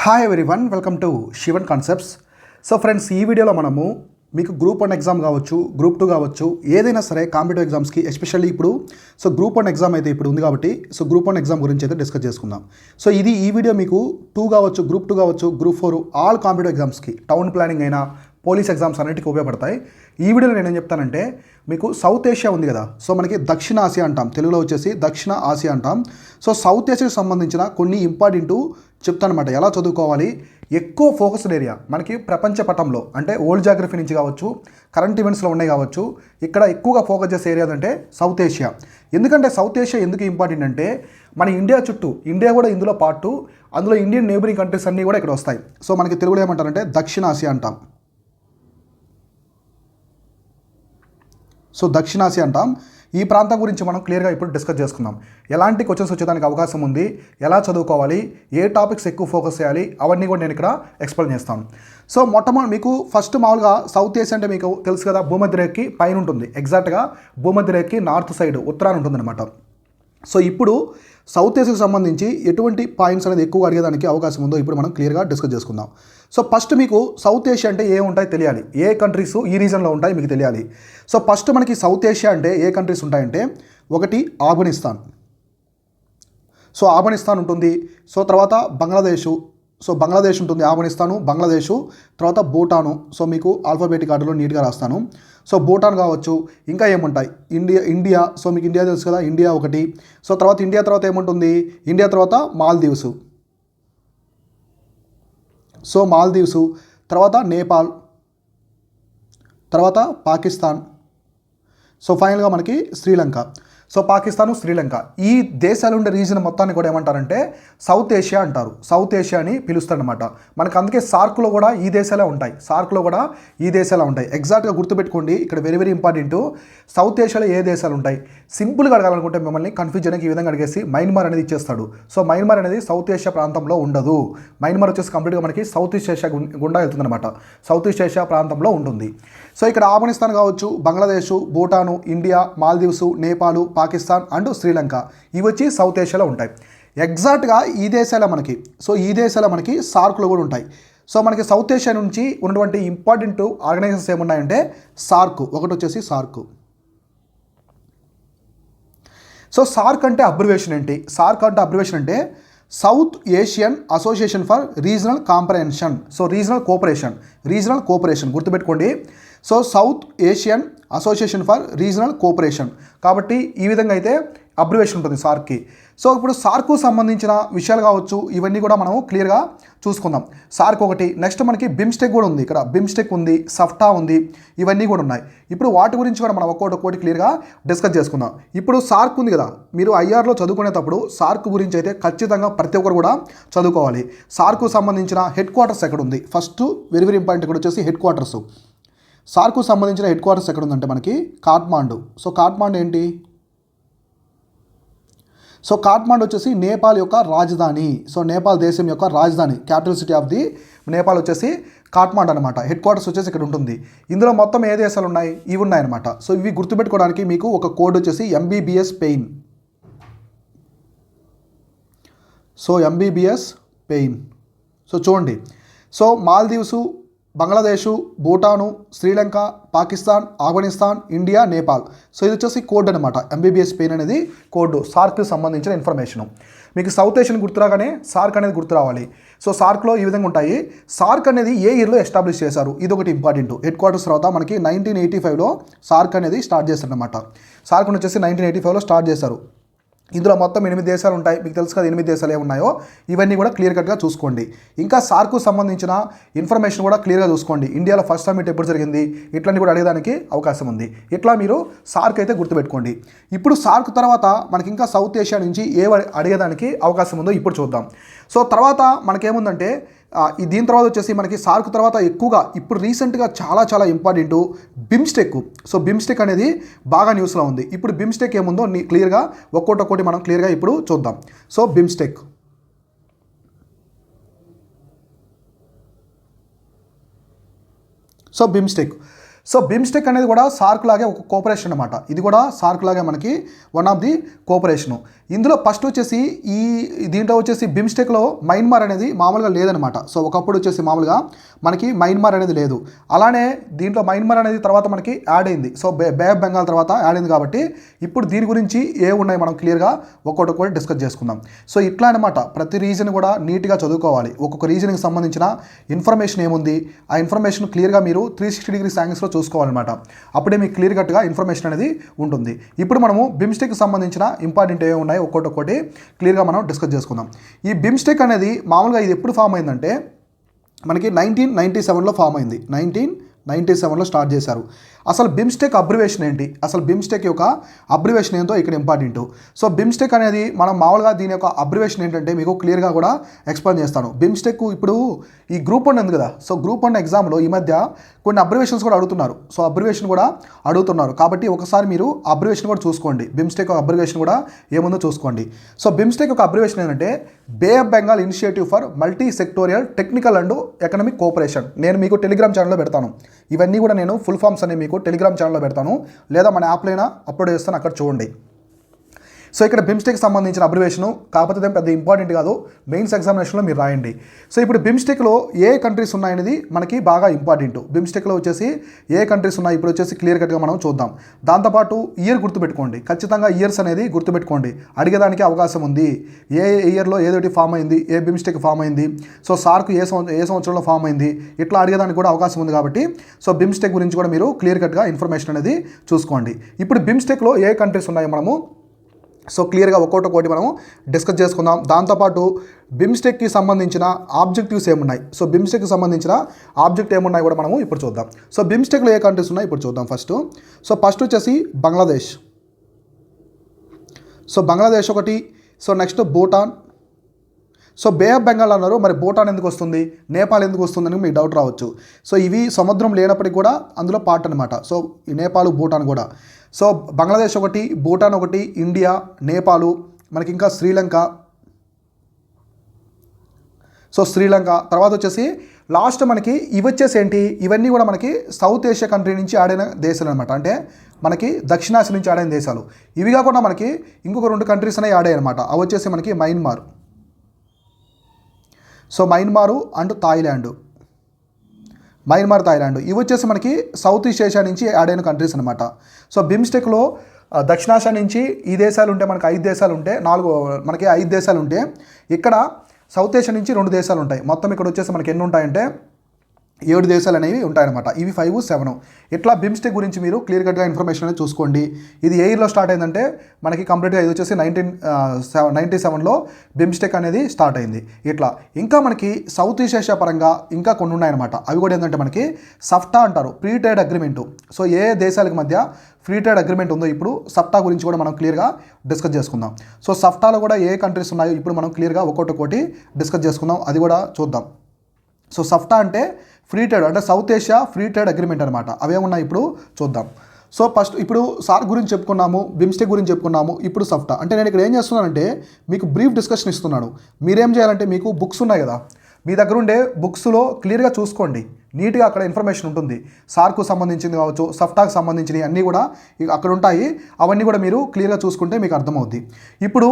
Hi everyone, welcome to Shivan concepts. So friends, ఈ వీడియోలో మనము మీకు గ్రూప్ 1 ఎగ్జామ్ కావచ్చు, గ్రూప్ 2 కావచ్చు, ఏదైనా సరే కాంపిటేటివ్ ఎగ్జామ్స్కి ఎస్పెషల్లీ ఇప్పుడు గ్రూప్ 1 ఎగ్జామ్ అయితే ఇప్పుడు ఉంది కాబట్టి గ్రూప్ 1 ఎగ్జామ్ గురించి అయితే డిస్కస్ చేసుకుందాం. ఈ వీడియో మీకు 2 కావచ్చు, గ్రూప్ 2 కావచ్చు, గ్రూప్ 4 ఆల్ కాంపిటేటివ్ ఎగ్జామ్స్కి టౌన్ ప్లానింగ్ అయినా పోలీస్ ఎగ్జామ్స్ అన్నిటికీ ఉపయోగపడతాయి. ఈ వీడియోలో నేనేం చెప్తానంటే, మీకు సౌత్ ఏషియా ఉంది కదా, మనకి దక్షిణ ఆసియా అంటాం, తెలుగులో వచ్చేసి దక్షిణ ఆసియా అంటాం. సౌత్ ఏషియాకి సంబంధించిన కొన్ని ఇంపార్టెంట్ చెప్తానమాట, ఎలా చదువుకోవాలి. ఎక్కువ ఫోకస్డ్ ఏరియా మనకి ప్రపంచ పటంలో అంటే ఓల్డ్ జాగ్రఫీ నుంచి కావచ్చు, కరెంట్ ఈవెంట్స్లో ఉన్నాయి కావచ్చు, ఇక్కడ ఎక్కువగా ఫోకస్ చేసే ఏరియా అంటే సౌత్ ఏషియా. ఎందుకంటే సౌత్ ఏషియా ఎందుకు ఇంపార్టెంట్ అంటే, మన ఇండియా చుట్టూ, ఇండియా కూడా ఇందులో పార్ట్, అందులో ఇండియన్ నేబరింగ్ కంట్రీస్ అన్నీ కూడా ఇక్కడ వస్తాయి. మనకి తెలుగులో ఏమంటారంటే దక్షిణ ఆసియా అంటాం. దక్షిణాసియా అంటాం. ఈ ప్రాంతం గురించి మనం క్లియర్గా ఇప్పుడు డిస్కస్ చేసుకుందాం. ఎలాంటి క్వశ్చన్స్ వచ్చేదానికి అవకాశం ఉంది, ఎలా చదువుకోవాలి, ఏ టాపిక్స్ ఎక్కువ ఫోకస్ చేయాలి, అవన్నీ కూడా నేను ఇక్కడ ఎక్స్ప్లెయిన్ చేస్తాను. మొట్టమొదటి మీకు ఫస్ట్ మామూలుగా సౌత్ ఏషియా అంటే మీకు తెలుసు కదా, భూమధ్యరేఖకి పైన ఉంటుంది. ఎగ్జాక్ట్గా భూమధ్యరేఖకి నార్త్ సైడ్ ఉత్తరాన ఉంటుంది అనమాట. ఇప్పుడు సౌత్ ఏషియాకి సంబంధించి ఎటువంటి పాయింట్స్ అనేది ఎక్కువగా అడిగేదానికి అవకాశం ఉందో ఇప్పుడు మనం క్లియర్గా డిస్కస్ చేసుకుందాం. ఫస్ట్ మీకు సౌత్ ఏషియా అంటే ఏ ఉంటాయి తెలియాలి, ఏ కంట్రీస్ ఈ రీజన్లో ఉంటాయి మీకు తెలియాలి. ఫస్ట్ మనకి సౌత్ ఏషియా అంటే ఏ కంట్రీస్ ఉంటాయంటే, ఒకటి ఆఫ్ఘనిస్తాన్. ఆఫ్ఘనిస్తాన్ ఉంటుంది. తర్వాత బంగ్లాదేశ్. బంగ్లాదేశ్ ఉంటుంది, ఆఫ్ఘనిస్తాను, బంగ్లాదేశ్, తర్వాత భూటాను. మీకు ఆల్ఫాబెటిక్ ఆర్డర్లో నీట్గా రాస్తాను. భూటాన్ కావచ్చు, ఇంకా ఏముంటాయి, ఇండియా. మీకు ఇండియా తెలుసు కదా, ఇండియా ఒకటి. తర్వాత ఇండియా తర్వాత ఏముంటుంది, ఇండియా తర్వాత మాల్దీవ్స్. మాల్దీవ్స్ తర్వాత నేపాల్, తర్వాత పాకిస్తాన్, ఫైనల్గా మనకి శ్రీలంక. పాకిస్తాను, శ్రీలంక, ఈ దేశాలు ఉండే రీజన్ మొత్తాన్ని కూడా ఏమంటారంటే సౌత్ ఏషియా అంటారు. సౌత్ ఏషియా అని పిలుస్తారనమాట. మనకు అందుకే సార్క్లో కూడా ఈ దేశాలే ఉంటాయి. ఎగ్జాక్ట్గా గుర్తుపెట్టుకోండి, ఇక్కడ వెరీ వెరీ ఇంపార్టెంట్. సౌత్ ఏషియాలో ఏ దేశాలు ఉంటాయి, సింపుల్గా అడగాలనుకుంటే మిమ్మల్ని కన్ఫ్యూజ్ చేయడానికి ఈ విధంగా అడిగేసి మయన్మార్ అనేది ఇచ్చేస్తాడు. మయన్మార్ అనేది సౌత్ ఏషియా ప్రాంతంలో ఉండదు. మయన్మార్ వచ్చేసి కంప్లీట్గా మనకి సౌత్ ఈస్ట్ ఏషియా గుండా వెళ్తుందన్నమాట. సౌత్ ఈస్ట్ ఏషియా ప్రాంతంలో ఉంటుంది. ఇక్కడ ఆఫ్ఘనిస్తాన్ కావచ్చు, బంగ్లాదేశ్, భూటాను, ఇండియా, మాల్దీవ్స్, నేపాల్, పాకిస్తాన్ అండ్ శ్రీలంక, ఇవి వచ్చి సౌత్ ఏషియాలో ఉంటాయి. ఎగ్జాక్ట్గా ఈ దేశాలే మనకి సార్క్లో కూడా ఉంటాయి. మనకి సౌత్ ఏషియా నుంచి ఉన్నటువంటి ఇంపార్టెంట్ ఆర్గనైజేషన్స్ ఏమున్నాయంటే సార్క్. ఒకటి వచ్చేసి సార్క్. సార్క్ అంటే అబ్రివేషన్ ఏంటి? సార్క్ అంటే అబ్రివేషన్ అంటే South Asian association for regional comprehension. Regional cooperation గుర్తుపెట్టుకోండి. South Asian association for regional cooperation. కాబట్టి ఈ విధంగా అయితే అబ్రివేషన్ ఉంటుంది సార్క్కి. ఇప్పుడు సార్కు సంబంధించిన విషయాలు కావచ్చు, ఇవన్నీ కూడా మనం క్లియర్గా చూసుకుందాం. సార్క్ ఒకటి. నెక్స్ట్ మనకి బిమ్స్టెక్ కూడా ఉంది. ఇక్కడ బిమ్స్టెక్ ఉంది, సఫ్టా ఉంది, ఇవన్నీ కూడా ఉన్నాయి. ఇప్పుడు వాటి గురించి కూడా మనం ఒక్కొక్కటి క్లియర్గా డిస్కస్ చేసుకుందాం. ఇప్పుడు సార్క్ ఉంది కదా, మీరు ఐఆర్లో చదువుకునేటప్పుడు సార్క్ గురించి అయితే ఖచ్చితంగా ప్రతి ఒక్కరు కూడా చదువుకోవాలి. సార్కు సంబంధించిన హెడ్ క్వార్టర్స్ ఎక్కడ ఉంది, ఫస్ట్ వెరీ వెరీ ఇంపార్టెంట్ ఇక్కడ వచ్చేసి హెడ్ క్వార్టర్స్. సార్కు సంబంధించిన హెడ్ క్వార్టర్స్ ఎక్కడ ఉందంటే మనకి కాఠ్మాండు. కాఠ్మాండు ఏంటి? కాఠ్మాండు వచ్చేసి నేపాల్ యొక్క రాజధాని. నేపాల్ దేశం యొక్క రాజధాని, capital city of the Nepal వచ్చేసి కాఠ్మాండు అనమాట. హెడ్ క్వార్టర్స్ వచ్చేసి ఇక్కడ ఉంటుంది. ఇందులో మొత్తం ఏ దేశాలు ఉన్నాయి, ఇవి ఉన్నాయన్నమాట. ఇవి గుర్తుపెట్టుకోవడానికి మీకు ఒక కోడ్ వచ్చేసి ఎంబీబీఎస్ పెయిన్. MBBS pain. చూడండి, మాల్దీవ్స్, బంగ్లాదేశ్, భూటాను, శ్రీలంక, పాకిస్తాన్, ఆఫ్ఘనిస్తాన్, ఇండియా, నేపాల్. ఇది వచ్చేసి కోడ్ అనమాట. ఎంబీబీఎస్ పెయిన్ అనేది కోడ్, సార్క్కి సంబంధించిన ఇన్ఫర్మేషన్. మీకు సౌత్ ఏషియన్ గుర్తురాగానే సార్క్ అనేది గుర్తు రావాలి. సార్క్లో ఈ విధంగా ఉంటాయి. సార్క్ అనేది ఏ ఇయర్లో ఎస్టాబ్లిష్ చేశారు, ఇది ఒకటి ఇంపార్టెంట్. హెడ్ క్వార్టర్స్ తర్వాత మనకి 1985లో సార్క్ అనేది స్టార్ట్ చేశారనమాట. సార్క్ వచ్చేసి 1985లో స్టార్ట్ చేశారు. ఇందులో మొత్తం 8 దేశాలు ఉంటాయి. మీకు తెలుసు కదా 8 దేశాలు ఏమున్నాయో, ఇవన్నీ కూడా క్లియర్ కట్గా చూసుకోండి. ఇంకా సార్కు సంబంధించిన ఇన్ఫర్మేషన్ కూడా క్లియర్గా చూసుకోండి. ఇండియాలో ఫస్ట్ సమ్మిట్ ఎప్పుడు జరిగింది, ఇట్లాంటి కూడా అడిగేదానికి అవకాశం ఉంది. ఇట్లా మీరు సార్క్ అయితే గుర్తుపెట్టుకోండి. ఇప్పుడు సార్క్ తర్వాత మనకి ఇంకా సౌత్ ఏషియా నుంచి అడిగేదానికి అవకాశం ఉందో ఇప్పుడు చూద్దాం. తర్వాత మనకేముందంటే దీని తర్వాత వచ్చేసి మనకి సార్క్ తర్వాత ఎక్కువగా ఇప్పుడు రీసెంట్గా చాలా ఇంపార్టెంట్ బిమ్స్టెక్. బిమ్స్టెక్ అనేది బాగా న్యూస్లో ఉంది. ఇప్పుడు బిమ్స్టెక్ ఏముందో క్లియర్గా ఒక్కొక్కటి మనం క్లియర్గా ఇప్పుడు చూద్దాం. బిమ్స్టెక్ బిమ్స్టెక్ సో బిమ్స్టెక్ అనేది కూడా సార్క్ లాగే ఒక కోఆపరేషన్ అనమాట. ఇది కూడా సార్క్ లాగే మనకి వన్ ఆఫ్ ది కోఆపరేషను. ఇందులో ఫస్ట్ వచ్చేసి దీంట్లో వచ్చేసి బిమ్స్టెక్లో మయన్మార్ అనేది మామూలుగా లేదనమాట. సో ఒకప్పుడు వచ్చేసి మామూలుగా మనకి మయన్మార్ అనేది లేదు. అలానే దీంట్లో మయన్మార్ అనేది తర్వాత మనకి యాడ్ అయింది. సో బే ఆఫ్ బెంగాల్ తర్వాత యాడ్ అయింది కాబట్టి ఇప్పుడు దీని గురించి ఉన్నాయి మనం క్లియర్గా ఒక్కొక్కటి డిస్కస్ చేసుకుందాం. సో ఇట్లా అనమాట ప్రతి రీజన్ కూడా నీట్గా చదువుకోవాలి. ఒక్కొక్క రీజన్కి సంబంధించిన ఇన్ఫర్మేషన్ ఏముంది ఆ ఇన్ఫర్మేషన్ క్లియర్గా మీరు 360 డిగ్రీస్ యాంగిల్స్లో చూసుకోవాలన్నమాట. అప్పుడే మీకు క్లియర్ కట్గా ఇన్ఫర్మేషన్ అనేది ఉంటుంది. ఇప్పుడు మనము బిమ్స్టెక్కి సంబంధించిన ఇంపార్టెంట్ ఏమి ఉన్నాయి ఒక్కొక్కటి క్లియర్గా మనం డిస్కస్ చేసుకుందాం. ఈ బిమ్స్టెక్ అనేది మామూలుగా ఇది ఎప్పుడు ఫామ్ అయిందంటే మనకి 1997లో ఫామ్ అయింది. 1997లో స్టార్ట్ చేశారు. అసలు బిమ్స్టెక్ అబ్రివేషన్ ఏంటి, అసలు బిమ్స్టెక్ యొక్క అబ్రివేషన్ ఏంటో ఇక్కడ ఇంపార్టెంట్. సో బిమ్స్టెక్ అనేది మనం మామూలుగా దీని యొక్క అబ్రివేషన్ ఏంటంటే మీకు క్లియర్గా కూడా ఎక్స్ప్లెయిన్ చేస్తాను. బిమ్స్టెక్ ఇప్పుడు ఈ గ్రూప్ 1 ఉంది కదా, సో గ్రూప్ 1 ఎగ్జామ్లో ఈ మధ్య కొన్ని అబ్రివేషన్స్ కూడా అడుగుతున్నారు. సో అబ్రివేషన్ కూడా అడుగుతున్నారు కాబట్టి ఒకసారి మీరు అబ్రివేషన్ కూడా చూసుకోండి. బిమ్స్టెక్ అబ్రివేషన్ కూడా ఏముందో చూసుకోండి. సో బిమ్స్టెక్ యొక్క అబ్రివేషన్ ఏంటంటే bay of Bengal initiative for multi sectoral technical and economic cooperation. నేను మీకు టెలిగ్రామ్ ఛానల్లో పెడతాను. ఇవన్నీ కూడా నేను ఫుల్ ఫామ్స్ అనేవి మీకు టెలిగ్రామ్ ఛానల్లో పెడతాను, లేదా మన యాప్లో అయినా అప్లోడ్ చేస్తాను, అక్కడ చూడండి. సో ఇక్కడ బిమ్స్టెక్ సంబంధించిన అబ్రివేషను కాకపోతే పెద్ద ఇంపార్టెంట్ కాదు, మెయిన్స్ ఎగ్జామినేషన్లో మీరు రాయండి. సో ఇప్పుడు బిమ్స్టెక్లో ఏ కంట్రీస్ ఉన్నాయనేది మనకి బాగా ఇంపార్టెంట్. బిమ్స్టెక్లో వచ్చేసి ఏ కంట్రీస్ ఉన్నాయి ఇప్పుడు వచ్చేసి క్లియర్ కట్గా మనం చూద్దాం. దాంతోపాటు ఇయర్ గుర్తుపెట్టుకోండి, ఖచ్చితంగా ఇయర్స్ అనేది గుర్తుపెట్టుకోండి, అడిగేదానికి అవకాశం ఉంది. ఏ ఇయర్లో ఏదోటి ఫామ్ అయింది, ఏ బిమ్స్టెక్ ఫామ్ అయింది, సో సార్క్ ఏ సంవత్సరంలో ఫామ్ అయింది, ఇట్లా అడిగేదానికి కూడా అవకాశం ఉంది. కాబట్టి సో బిమ్స్టెక్ గురించి కూడా మీరు క్లియర్ కట్గా ఇన్ఫర్మేషన్ అనేది చూసుకోండి. ఇప్పుడు బిమ్స్టెక్లో ఏ కంట్రీస్ ఉన్నాయో మనము సో క్లియర్గా ఒక్కొక్కటి మనము డిస్కస్ చేసుకుందాం. దాంతోపాటు బిమ్స్టెక్కి సంబంధించిన ఆబ్జెక్టివ్స్ ఏమున్నాయి, సో బిమ్స్టెక్కి సంబంధించిన ఆబ్జెక్ట్ ఏమున్నాయి కూడా మనము ఇప్పుడు చూద్దాం. సో బిమ్స్టెక్లో ఏ కంట్రీస్ ఉన్నాయి ఇప్పుడు చూద్దాం. ఫస్ట్ వచ్చేసి బంగ్లాదేశ్. సో బంగ్లాదేశ్ ఒకటి. So next Bhutan. So bay of Bengal అన్నారు, మరి భూటాన్ ఎందుకు వస్తుంది, నేపాల్ ఎందుకు వస్తుందని మీకు డౌట్ రావచ్చు. సో ఇవి సముద్రం లేనప్పటికీ కూడా అందులో పార్ట్ అనమాట. సో ఈ నేపాల్ భూటాన్ కూడా. సో బంగ్లాదేశ్ ఒకటి, భూటాన్ ఒకటి, ఇండియా, నేపాల్, మనకి ఇంకా శ్రీలంక. సో శ్రీలంక తర్వాత వచ్చేసి లాస్ట్ మనకి ఇవి వచ్చేసి ఏంటి, ఇవన్నీ కూడా మనకి సౌత్ ఏషియా కంట్రీ నుంచి ఆడిన దేశాలు అనమాట. అంటే మనకి దక్షిణాసియా నుంచి ఆడిన దేశాలు. ఇవి కాకుండా మనకి ఇంకొక 2 కంట్రీస్ అనేవి ఆడాయి అనమాట. అవి వచ్చేసి మనకి మయన్మార్. సో మయన్మారు అండ్ థాయిలాండ్, ఇవి వచ్చేసి మనకి సౌత్ ఈస్ట్ ఏషియా నుంచి యాడ్ అయిన కంట్రీస్ అనమాట. సో బిమ్స్టెక్లో దక్షిణాసియా నుంచి ఈ దేశాలు ఉంటే మనకి 5 దేశాలు ఉంటే మనకి 5 దేశాలు ఉంటే ఇక్కడ సౌత్ ఏషియా నుంచి 2 దేశాలు ఉంటాయి. మొత్తం ఇక్కడ వచ్చేసి మనకి ఎన్ని ఉంటాయంటే 7 దేశాలు అనేవి ఉంటాయన్నమాట. ఇవి 5, 7. ఇట్లా బిమ్స్టెక్ గురించి మీరు క్లియర్ కట్గా ఇన్ఫర్మేషన్ అనేది చూసుకోండి. ఇది ఏ ఇయర్లో స్టార్ట్ అయిందంటే మనకి కంప్లీట్గా ఇది వచ్చేసి 1997లో బిమ్స్టెక్ అనేది స్టార్ట్ అయింది. ఇట్లా ఇంకా మనకి సౌత్ ఈస్ట్ ఏషియా పరంగా ఇంకా కొన్ని ఉన్నాయన్నమాట. అవి కూడా ఏంటంటే మనకి సఫ్టా అంటారు, ఫ్రీ ట్రేడ్ అగ్రిమెంటు. సో ఏ దేశాలకు మధ్య ఫ్రీ ట్రేడ్ అగ్రిమెంట్ ఉందో ఇప్పుడు సఫ్టా గురించి కూడా మనం క్లియర్గా డిస్కస్ చేసుకుందాం. సో సఫ్టాలో కూడా ఏ కంట్రీస్ ఉన్నాయో ఇప్పుడు మనం క్లియర్గా ఒక్కొక్కటి డిస్కస్ చేసుకుందాం, అది కూడా చూద్దాం. సో సఫ్టా అంటే ఫ్రీ ట్రేడ్, అంటే south Asia free trade agreement అనమాట. అవేమున్నాయి ఇప్పుడు చూద్దాం. సో ఫస్ట్ ఇప్పుడు సార్క్ గురించి చెప్పుకున్నాము, బిమ్స్టెక్ గురించి చెప్పుకున్నాము, ఇప్పుడు సఫ్టా. అంటే నేను ఇక్కడ ఏం చేస్తున్నానంటే మీకు బ్రీఫ్ డిస్కషన్ ఇస్తున్నాను. మీరేం చేయాలంటే మీకు బుక్స్ ఉన్నాయి కదా, మీ దగ్గర ఉండే బుక్స్లో క్లియర్గా చూసుకోండి, నీట్గా అక్కడ ఇన్ఫర్మేషన్ ఉంటుంది. సార్కు సంబంధించింది కావచ్చు, సఫ్టాకు సంబంధించినవి అన్నీ కూడా అక్కడ ఉంటాయి. అవన్నీ కూడా మీరు క్లియర్గా చూసుకుంటే మీకు అర్థమవుద్ది. ఇప్పుడు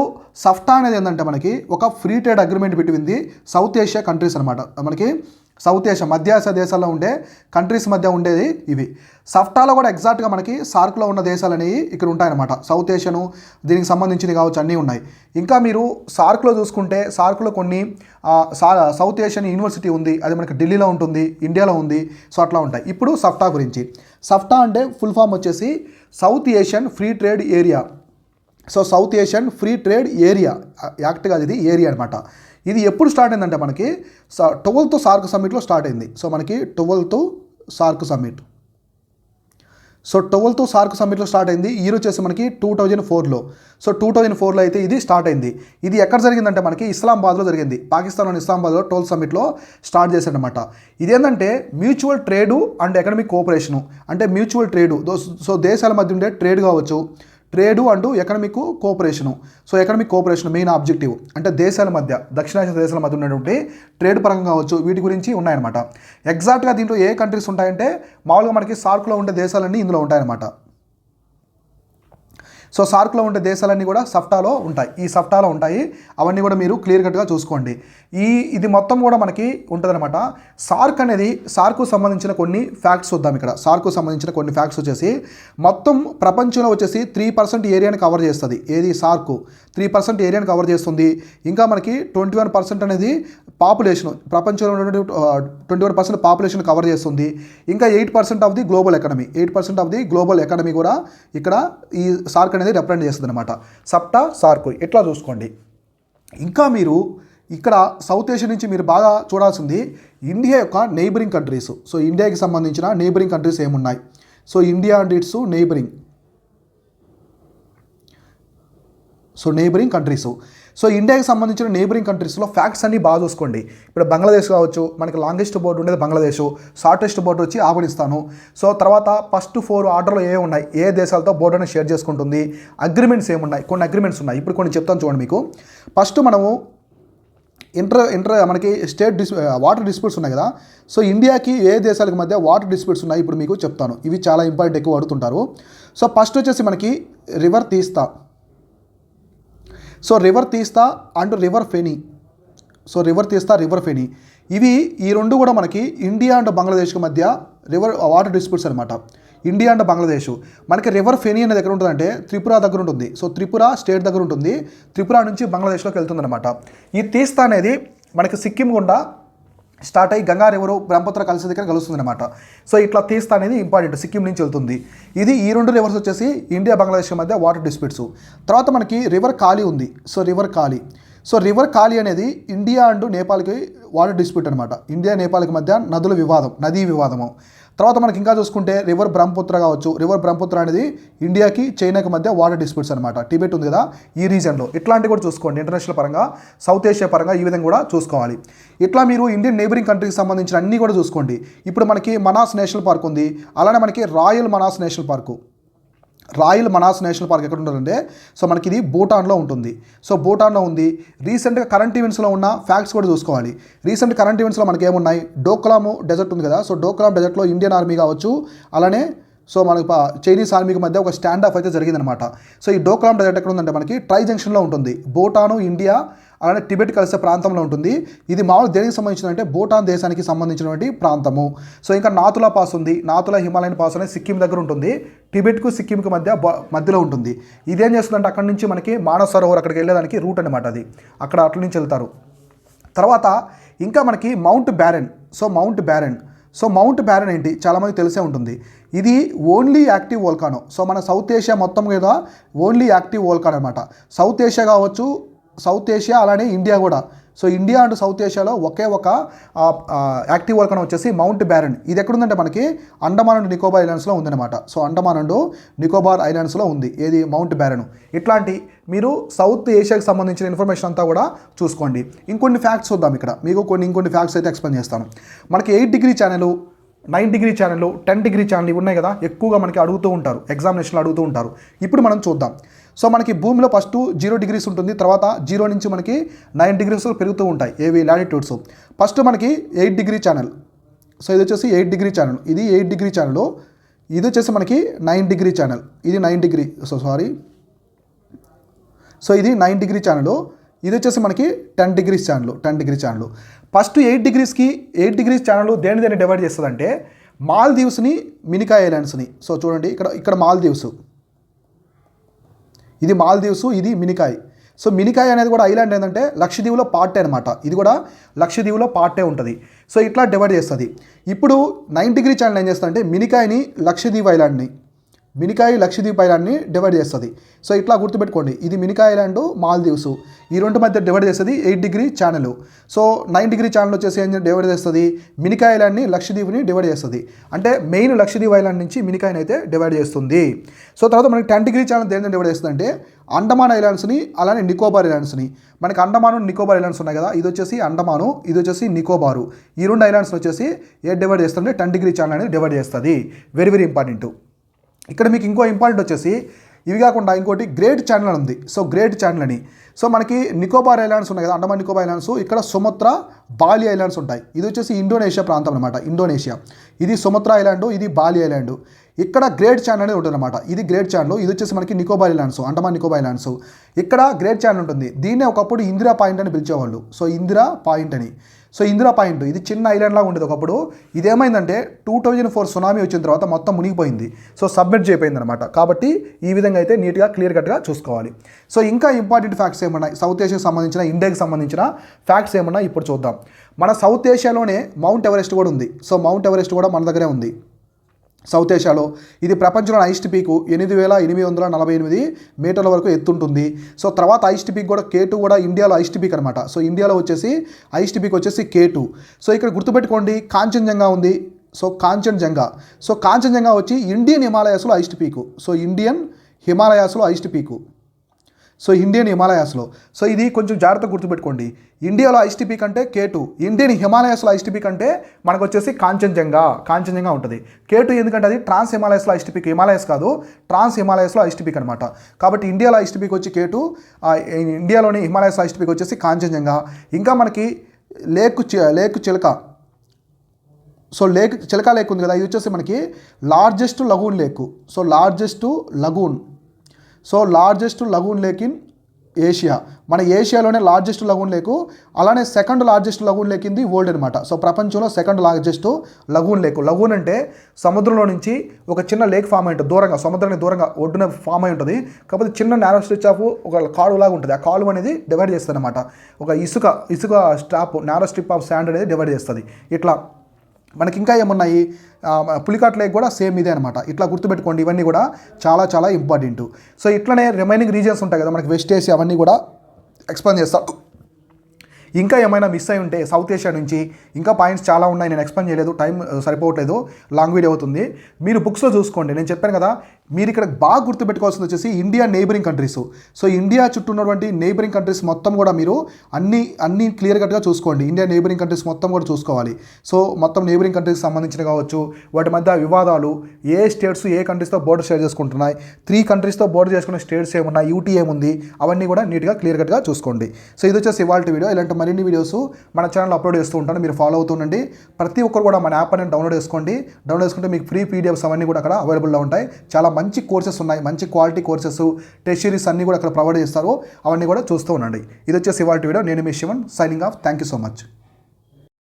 సఫ్టా అనేది ఏంటంటే మనకి ఒక free trade agreement between the south Asia countries అనమాట. మనకి సౌత్ ఏషియా మధ్య ఆసియా దేశాల్లో ఉండే కంట్రీస్ మధ్య ఉండేది ఇవి. సఫ్టాలో కూడా ఎగ్జాక్ట్గా మనకి సార్క్లో ఉన్న దేశాలు అనేవి ఇక్కడ ఉంటాయన్నమాట. సౌత్ ఏషియాను దీనికి సంబంధించినవి కావచ్చు అన్నీ ఉన్నాయి. ఇంకా మీరు సార్క్లో చూసుకుంటే సార్క్లో కొన్ని సౌత్ ఏషియన్ యూనివర్సిటీ ఉంది, అది మనకి ఢిల్లీలో ఉంటుంది, ఇండియాలో ఉంది. సో అట్లా ఉంటాయి. ఇప్పుడు సఫ్టా గురించి. సఫ్టా అంటే ఫుల్ ఫామ్ వచ్చేసి south Asian free trade area. So south Asian free trade area act కాదు, ఇది ఏరియా అనమాట. ఇది ఎప్పుడు స్టార్ట్ అయిందంటే మనకి 12th సార్క్ సమ్మిట్లో స్టార్ట్ అయింది. సో మనకి 12th సార్క్ సమ్మిట్. సో 12th సార్క్ సమ్మిట్లో స్టార్ట్ అయింది. ఇయర్ వచ్చేసి మనకి 2004లో. సో 2004లో అయితే ఇది స్టార్ట్ అయింది. ఇది ఎక్కడ జరిగిందంటే మనకి ఇస్లామాబాద్లో జరిగింది. పాకిస్తాన్లోని ఇస్లామాబాద్లో 12th సమ్మిట్లో స్టార్ట్ చేశారనమాట. ఇదేంటంటే mutual trade and economic cooperation, అంటే మ్యూచువల్ ట్రేడు. సో దేశాల మధ్య ఉండే ట్రేడ్ కావచ్చు, trade and economic cooperation. So economic cooperation main objective అంటే దేశాల మధ్య, దక్షిణాసియా దేశాల మధ్య ఉన్నటువంటి ట్రేడ్ పరంగా కావచ్చు, వీటి గురించి ఉన్నాయన్నమాట. ఎగ్జాక్ట్గా దీంట్లో ఏ కంట్రీస్ ఉంటాయంటే మామూలుగా మనకి సార్క్లో ఉండే దేశాలన్నీ ఇందులో ఉంటాయన్నమాట. సో సార్క్లో ఉండే దేశాలన్నీ కూడా సఫ్టాలో ఉంటాయి, ఈ సఫ్టాలో ఉంటాయి. అవన్నీ కూడా మీరు క్లియర్ కట్గా చూసుకోండి. ఇది మొత్తం కూడా మనకి ఉంటుందన్నమాట. సార్క్ అనేది, సార్కు సంబంధించిన కొన్ని ఫ్యాక్ట్స్ చూద్దాం ఇక్కడ. సార్కు సంబంధించిన కొన్ని ఫ్యాక్ట్స్ వచ్చేసి మొత్తం ప్రపంచంలో వచ్చేసి 3% ఏరియాని కవర్ చేస్తుంది. ఏది సార్కు 3% ఏరియాని కవర్ చేస్తుంది. ఇంకా మనకి 21% అనేది పాపులేషన్, ప్రపంచంలో ఉన్నటువంటి 21% పాపులేషన్ కవర్ చేస్తుంది. ఇంకా 8% of the global economy, 8% of the global economy కూడా ఇక్కడ ఈ సార్క్ అనేది రిప్రజెంట్ చేస్తుంది అనమాట. సప్టా సార్క్ ఇట్లా చూసుకోండి. ఇంకా మీరు ఇక్కడ సౌత్ ఏషియా నుంచి మీరు బాగా చూడాల్సింది ఇండియా యొక్క నైబరింగ్ కంట్రీస్. సో ఇండియాకి సంబంధించిన నైబరింగ్ కంట్రీస్ ఏమున్నాయి? So India and it's neighbouring, so neighbouring countries. So ఇండియాకి సంబంధించిన నైబరింగ్ కంట్రీస్లో ఫ్యాక్ట్స్ అన్నీ బాగా చూసుకోండి. ఇప్పుడు బంగ్లాదేశ్ కావచ్చు, మనకి లాంగెస్ట్ బోర్డర్ ఉండేది బంగ్లాదేశ్, షార్టెస్ట్ బోర్డర్ వచ్చి ఆఫ్ఘనిస్తాను. సో తర్వాత ఫస్ట్ 4 ఆర్డర్లో ఏ ఉన్నాయి, ఏ దేశాలతో బోర్డర్ని షేర్ చేసుకుంటుంది, అగ్రిమెంట్స్ ఏమున్నాయి, కొన్ని అగ్రిమెంట్స్ ఉన్నాయి. ఇప్పుడు కొన్ని చెప్తాను చూడండి మీకు. ఫస్ట్ మనము మనకి స్టేట్ వాటర్ డిస్ప్యూట్స్ ఉన్నాయి కదా. సో ఇండియాకి ఏ దేశాలకు మధ్య వాటర్ డిస్ప్యూట్స్ ఉన్నాయి ఇప్పుడు మీకు చెప్తాను. ఇవి చాలా ఇంపార్టెంట్, ఎక్కువ అడుగుతుంటారు. సో ఫస్ట్ వచ్చేసి మనకి రివర్ తీస్తా, సో రివర్ తీస్తా అండ్ రివర్ ఫెనీ. సో రివర్ తీస్తా, రివర్ ఫెనీ, ఈ రెండు కూడా మనకి ఇండియా అండ్ బంగ్లాదేశ్కి మధ్య వాటర్ డిస్ప్యూట్స్ అనమాట. India and Bangladesh. మనకి రివర్ ఫెనీ అనేది ఎక్కడ ఉంటుందంటే త్రిపుర దగ్గర ఉంటుంది. సో త్రిపుర స్టేట్ దగ్గర ఉంటుంది. త్రిపుర నుంచి బంగ్లాదేశ్లోకి వెళ్తుందన్నమాట. ఈ తీస్తా అనేది మనకి సిక్కిం గుండా స్టార్ట్ అయ్యి గంగా రివరు బ్రహ్మపుత్ర కలిసి దగ్గర కలుస్తుంది అనమాట. సో ఇట్లా తీస్తా అనేది ఇంపార్టెంట్, సిక్కిం నుంచి వెళ్తుంది. ఈ 2 రివర్స్ వచ్చేసి ఇండియా బంగ్లాదేశ్ మధ్య వాటర్ డిస్ప్యూట్స్. తర్వాత మనకి రివర్ కాళీ ఉంది. సో రివర్ కాళీ, సో రివర్ కాళీ అనేది ఇండియా అండ్ నేపాల్కి వాటర్ డిస్ప్యూట్ అనమాట. ఇండియా నేపాల్కి మధ్య నదీ వివాదము. తర్వాత మనకి ఇంకా చూసుకుంటే రివర్ బ్రహ్మపుత్ర కావచ్చు. రివర్ బ్రహ్మపుత్ర అనేది ఇండియాకి చైనాకి మధ్య వాటర్ డిస్ప్యూట్స్ అనమాట. టిబెట్ ఉంది కదా, ఈ రీజన్లో. ఇట్లాంటివి కూడా చూసుకోండి. ఇంటర్నేషనల్ పరంగా, సౌత్ ఏషియా పరంగా ఈ విధంగా కూడా చూసుకోవాలి. ఇట్లా మీరు ఇండియన్ నైబరింగ్ కంట్రీకి సంబంధించిన అన్నీ కూడా చూసుకోండి. ఇప్పుడు మనకి మనాస్ నేషనల్ పార్క్ ఉంది. అలానే మనకి రాయల్ మనాస్ నేషనల్ పార్క్ ఎక్కడ ఉంటుందంటే సో మనకి ఇది భూటాన్లో ఉంటుంది. సో భూటాన్లో ఉంది. రీసెంట్గా కరెంట్ ఈవెంట్స్లో ఉన్న ఫ్యాక్ట్స్ కూడా చూసుకోవాలి. రీసెంట్ కరెంట్ ఈవెంట్స్లో మనకి ఏమున్నాయి, డోక్లాము డెజర్ట్ ఉంది కదా. సో డోక్లాం డెజర్ట్లో ఇండియన్ ఆర్మీ కావచ్చు, అలానే సో మనకి చైనీస్ ఆర్మీకి మధ్య ఒక స్టాండ్ ఆఫ్ అయితే జరిగిందనమాట. సో ఈ డోక్లాం డెజర్ట్ ఎక్కడ ఉందంటే మనకి ట్రై జంక్షన్లో ఉంటుంది. భూటాను, ఇండియా, అలానే టిబెట్ కలిసే ప్రాంతంలో ఉంటుంది. ఇది మామూలు దేనికి సంబంధించిందంటే భూటాన్ దేశానికి సంబంధించినటువంటి ప్రాంతము. సో ఇంకా నాతులా పాస్ ఉంది. నాతులా హిమాలయన్ పాస్ అనేది సిక్కిం దగ్గర ఉంటుంది. టిబెట్కు సిక్కింకి మధ్యలో ఉంటుంది. ఇదేం చేస్తుందంటే అక్కడి నుంచి మనకి మానస్ సరోవర్ అక్కడికి వెళ్ళేదానికి రూట్ అనమాట. అది అక్కడ అట్ల నుంచి వెళ్తారు. తర్వాత ఇంకా మనకి మౌంట్ బ్యారన్ ఏంటి చాలామంది తెలిసే ఉంటుంది. ఇది ఓన్లీ యాక్టివ్ వోల్కానో. సో మన సౌత్ ఏషియా మొత్తం మీద ఓన్లీ యాక్టివ్ వోల్కానో అనమాట. సౌత్ ఏషియా కావచ్చు, సౌత్ ఏషియా అలానే ఇండియా కూడా. సో ఇండియా అండ్ సౌత్ ఏషియాలో ఒకే ఒక యాక్టివ్ వోల్కానో వచ్చేసి మౌంట్ బ్యారన్. ఇది ఎక్కడుందంటే మనకి అండమాన్ అండ్ నికోబార్ ఐలాండ్స్లో ఉందన్నమాట. సో అండమాన్ అండ్ నికోబార్ ఐలాండ్స్లో ఉంది ఏది, మౌంట్ బ్యారన్. ఇట్లాంటి మీరు సౌత్ ఏషియాకి సంబంధించిన ఇన్ఫర్మేషన్ అంతా కూడా చూసుకోండి. ఇంకొన్ని ఫ్యాక్ట్స్ చూద్దాం ఇక్కడ. మీకు ఇంకొన్ని ఫ్యాక్ట్స్ అయితే ఎక్స్ప్లెయిన్ చేస్తాను. మనకి 8 degree channel, 9 degree channel, 10 degree channel ఇవి ఉన్నాయి కదా, ఎక్కువగా మనకి అడుగుతూ ఉంటారు, ఎగ్జామినేషన్లో అడుగుతూ ఉంటారు. ఇప్పుడు మనం చూద్దాం. సో మనకి భూమిలో ఫస్ట్ 0 డిగ్రీస్ ఉంటుంది. తర్వాత 0 నుంచి మనకి 9 డిగ్రీస్ పెరుగుతూ ఉంటాయి ఏవి, లాటిట్యూడ్స్. ఫస్ట్ మనకి 8 డిగ్రీ ఛానల్. సో ఇది వచ్చేసి 8 డిగ్రీ ఛానల్. ఇది 8 డిగ్రీ ఛానల్. ఇది వచ్చేసి మనకి 9 డిగ్రీ ఛానల్. ఇది 9 డిగ్రీ, సో ఇది 9 డిగ్రీ ఛానల్. ఇది వచ్చేసి మనకి 10 degrees channel. First 8 degrees channel దేని డివైడ్ చేస్తుందంటే మాల్దీవ్స్ని, మినికాయ్ ఐలాండ్స్ని. సో చూడండి ఇక్కడ మాల్దీవ్స్, ఇది మాల్దీవ్స్, ఇది మినికాయ్. సో మినికాయ్ అనేది కూడా ఐలాండ్ ఏంటంటే లక్షద్వీప్లో పార్టే అనమాట. ఇది కూడా లక్షద్వీప్లో పార్టే ఉంటుంది. సో ఇట్లా డివైడ్ చేస్తుంది. ఇప్పుడు 9 డిగ్రీ ఛానల్ ఏం చేస్తుందంటే మినికాయ్ని, లక్షద్వీప్ ఐలాండ్ని డివైడ్ చేస్తుంది. సో ఇట్లా గుర్తుపెట్టుకోండి. ఇది మినికాయ్ ఐలాండ్, మాల్దీవ్స్, ఈ రెండు మధ్య డివైడ్ చేస్తుంది 8 degree channel. So 9 degree channel వచ్చేసి ఏం డివైడ్ చేస్తుంది, మినికాయ్ ఐలాండ్ని, లక్షద్వీప్ని డివైడ్ చేస్తుంది. అంటే మెయిన్ లక్షద్వీప్ ఐలాండ్ నుంచి మినికాయ్ని అయితే డివైడ్ చేస్తుంది. సో తర్వాత మనకి 10 డిగ్రీ ఛానల్ దేని డివైడ్ చేస్తుంది అంటే అండమాన్ ఐలాండ్స్ని, అలానే నికోబార్ ఐలాండ్స్ని. మనకి అండమాను, నికోబార్ ఐలాండ్స్ ఉన్నాయి కదా, ఇది వచ్చేసి అండమాను, ఇది వచ్చేసి నికోబారు. ఈ రెండు ఐలాండ్స్ వచ్చేసి డివైడ్ చేస్తుంటే 10 డిగ్రీ ఛానల్ అనేది డివైడ్ చేస్తుంది. Very very important. ఇక్కడ మీకు ఇంకో ఇంపార్టెంట్ వచ్చేసి ఇవి కాకుండా ఇంకోటి గ్రేట్ ఛానల్ అని ఉంది. సో గ్రేట్ ఛానల్ అని. సో మనకి నికోబార్ ఐలాండ్స్ ఉన్నాయి కదా, అండమాన్ నికోబార్ ఐలాండ్స్, ఇక్కడ సుమత్రా, బాలి ఐలాండ్స్ ఉంటాయి. ఇది వచ్చేసి ఇండోనేషియా ప్రాంతం అనమాట, ఇండోనేషియా. ఇది సుమత్రా ఐలాండ్, ఇది బాలి ఐలాండ్. ఇక్కడ గ్రేట్ ఛానల్ అనేది ఉంటుంది అనమాట. ఇది గ్రేట్ ఛానల్, ఇది వచ్చేసి మనకి నికోబార్ ఐలాండ్స్, అండమాన్ నికోబార్ ఐలాండ్స్. ఇక్కడ గ్రేట్ ఛానల్ ఉంటుంది. దీన్నే ఒకప్పుడు ఇందిరా పాయింట్ అని పిలిచేవాళ్ళు. సో ఇందిరా పాయింట్ అని. సో ఇందిరా పాయింట్ ఇది చిన్న ఐలాండ్ లాగా ఉండేది ఒకప్పుడు. ఇదేమైందంటే 2004 సునామీ వచ్చిన తర్వాత మొత్తం మునిగిపోయింది. సో సబ్మిట్ చేయపోయింది అనమాట. కాబట్టి ఈ విధంగా అయితే నీట్గా క్లియర్ కట్గా చూసుకోవాలి. సో ఇంకా ఇంపార్టెంట్ ఫ్యాక్ట్స్ ఏమన్నాయి సౌత్ ఏషియాకి సంబంధించిన, ఇండియాకి సంబంధించిన ఫ్యాక్ట్స్ ఏమన్నా ఇప్పుడు చూద్దాం. మన సౌత్ ఏషియాలోనే మౌంట్ ఎవరెస్ట్ కూడా ఉంది. సో మౌంట్ ఎవరెస్ట్ కూడా మన దగ్గరే ఉంది సౌత్ ఏషియాలో. ఇది ప్రపంచంలో హైయెస్ట్ పీకు 8848 మీటర్ల వరకు ఎత్తుంటుంది. సో తర్వాత హైయెస్ట్ పీక్ కూడా K2 కూడా ఇండియాలో హైయెస్ట్ పీక్ అనమాట. సో ఇండియాలో వచ్చేసి హైయెస్ట్ పీక్ వచ్చేసి K2. సో ఇక్కడ గుర్తుపెట్టుకోండి, కాంచన్జంగా ఉంది. సో కాంచన్జంగా వచ్చి ఇండియన్ హిమాలయాస్లో హైయెస్ట్ పీకు. సో ఇండియన్ హిమాలయాస్లో హైయెస్ట్ పీకు. సో ఇండియన్ హిమాలయాస్లో. సో ఇది కొంచెం జాగ్రత్తగా గుర్తుపెట్టుకోండి. ఇండియాలో హైయెస్ట్ పీక్ అంటే K2, ఇండియన్ హిమాలయాస్లో హైయెస్ట్ పీక్ అంటే మనకు వచ్చేసి కాంచన్జంగా ఉంటుంది. K2 ఎందుకంటే అది ట్రాన్స్ హిమాలయాస్లో హైయెస్ట్ పీక్, హిమాలయస్ కాదు, ట్రాన్స్ హిమాలయాస్లో హైయెస్ట్ పీక్ అనమాట. కాబట్టి ఇండియాలో హైయెస్ట్ పీక్ వచ్చి K2, ఇండియాలోని హిమాలయాస్ హైయెస్ట్ పీక్ వచ్చేసి కాంచన్జంగా. ఇంకా మనకి లేక్ చిలక. సో చిలక లేక్ ఉంది కదా, ఇది వచ్చేసి మనకి largest lagoon lake. So largest lagoon lake in Asia. మన ఏషియాలోనే లార్జెస్ట్ లగూన్ లేకు, అలానే second largest lagoon lake in the world అనమాట. సో ప్రపంచంలో సెకండ్ లార్జెస్ట్ లగూన్ లేకు. లగూన్ అంటే సముద్రంలో నుంచి ఒక చిన్న లేక్ ఫామ్ అయి ఉంటుంది, దూరంగా, సముద్రానికి దూరంగా ఒడ్డున ఫామ్ అయి ఉంటుంది. కాకపోతే చిన్న నారో స్ట్రిచ్ ఆఫ్ ఒక కాలువ లాగా ఉంటుంది. ఆ కాలువ అనేది డివైడ్ చేస్తుంది అనమాట. ఒక ఇసుక stop, narrow strip of sand అనేది డివైడ్ చేస్తుంది. ఇట్లా మనకి ఇంకా ఏమున్నాయి, పులికాట్ లేక్ కూడా సేమ్ ఇదే అనమాట. ఇట్లా గుర్తుపెట్టుకోండి, ఇవన్నీ కూడా చాలా చాలా ఇంపార్టెంట్. సో ఇట్లనే రిమైనింగ్ రీజియన్స్ ఉంటాయి కదా మనకి, వెస్ట్ ఏషియా, అవన్నీ కూడా ఎక్స్ప్లెయిన్ చేస్తాను. ఇంకా ఏమైనా మిస్ అయి ఉంటే సౌత్ ఏషియా నుంచి ఇంకా పాయింట్స్ చాలా ఉన్నాయి, నేను ఎక్స్ప్లెయిన్ చేయలేదు, టైం సరిపోవట్లేదు, లాంగ్ వీడియో అవుతుంది. మీరు బుక్స్లో చూసుకోండి. నేను చెప్పాను కదా, మీరు ఇక్కడ బాగా గుర్తుపెట్టుకోవాల్సింది వచ్చేసి India neighbouring countries. So India చుట్టూ ఉన్నటువంటి నైబరింగ్ కంట్రీస్ మొత్తం కూడా మీరు అన్ని క్లియర్ కట్గా చూసుకోండి. ఇండియా నైబరింగ్ కంట్రీస్ మొత్తం కూడా చూసుకోవాలి. సో మొత్తం నైబరింగ్ కంట్రీస్ సంబంధించిన కావచ్చు, వాటి మధ్య వివాదాలు, ఏ స్టేట్స్ ఏ కంట్రీస్తో బోర్డర్ షేర్ చేసుకుంటున్నాయి, 3 కంట్రీస్తో బోర్డర్ చేసుకునే స్టేట్స్ ఏమున్నాయి, యూటీ ఏముంది, అవన్నీ కూడా నీట్గా క్లియర్ కట్గా చూసుకోండి. సో ఇది వచ్చేసి ఇవాల్టి వీడియో. ఇలాంటి మరిన్ని వీడియోస్ మన ఛానల్లో అప్లోడ్ చేస్తూ ఉంటాను, మీరు ఫాలో అవుతుండండి. ప్రతి ఒక్కరు కూడా మన యాప్ అనేది డౌన్లోడ్ చేసుకుంటే మీకు ఫ్రీ పీడిఎఫ్స్ అవన్నీ కూడా అక్కడ అవైలబుల్లో ఉంటాయి. చాలా మంచి కోర్సెస్ ఉన్నాయి, మంచి క్వాలిటీ కోర్సెస్, టెస్ట్ సిరీస్ అన్నీ కూడా అక్కడ ప్రొవైడ్ చేస్తారు. అవన్నీ కూడా చూస్తూ ఉండండి. ఇది వచ్చేసి ఇవాల్టి వీడియో. నేను మీ Sivan, signing off. Thank you so much.